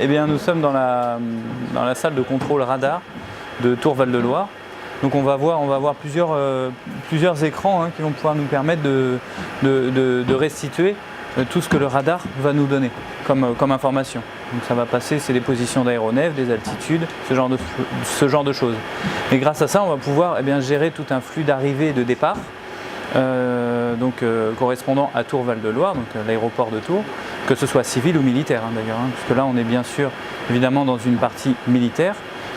Eh bien, nous sommes dans la salle de contrôle radar de Tours Val-de-Loire. Donc on va voir plusieurs écrans qui vont pouvoir nous permettre de restituer tout ce que le radar va nous donner comme information. Donc ça va passer, c'est des positions d'aéronefs, des altitudes, ce genre de choses. Et grâce à ça, on va pouvoir gérer tout un flux d'arrivée et de départ, correspondant à Tours Val-de-Loire, donc l'aéroport de Tours, que ce soit civil ou militaire d'ailleurs, puisque là on est bien sûr évidemment dans une partie militaire,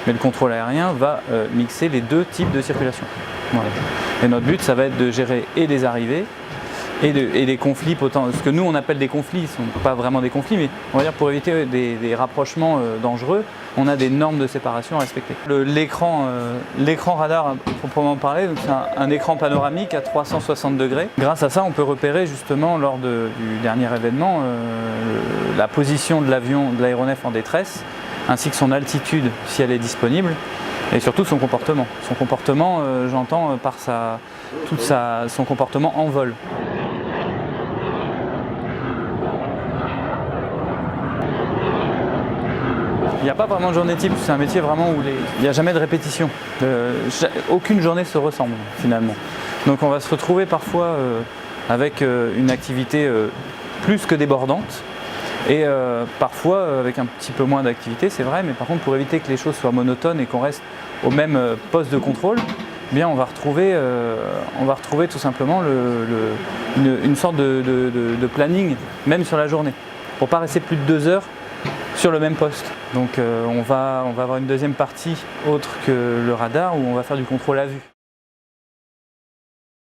mais le contrôle aérien va mixer les deux types de circulation. Voilà. Et notre but, ça va être de gérer et les arrivées et les conflits potentiels. Ce que nous on appelle des conflits, ce ne sont pas vraiment des conflits, mais on va dire pour éviter des rapprochements dangereux, on a des normes de séparation à respecter. L'écran radar, proprement parlé, c'est un écran panoramique à 360 degrés. Grâce à ça, on peut repérer justement lors du dernier événement la position de l'avion, de l'aéronef en détresse, ainsi que son altitude si elle est disponible, et surtout son comportement. Son comportement, j'entends par son comportement en vol. Il n'y a pas vraiment de journée type, c'est un métier vraiment où il n'y a jamais de répétition. Aucune journée se ressemble finalement. Donc on va se retrouver parfois avec une activité plus que débordante et parfois avec un petit peu moins d'activité, c'est vrai, mais par contre pour éviter que les choses soient monotones et qu'on reste au même poste de contrôle, eh bien on va retrouver tout simplement une sorte de planning, même sur la journée, pour ne pas rester plus de 2 heures sur le même poste. Donc on va avoir une deuxième partie autre que le radar où on va faire du contrôle à vue.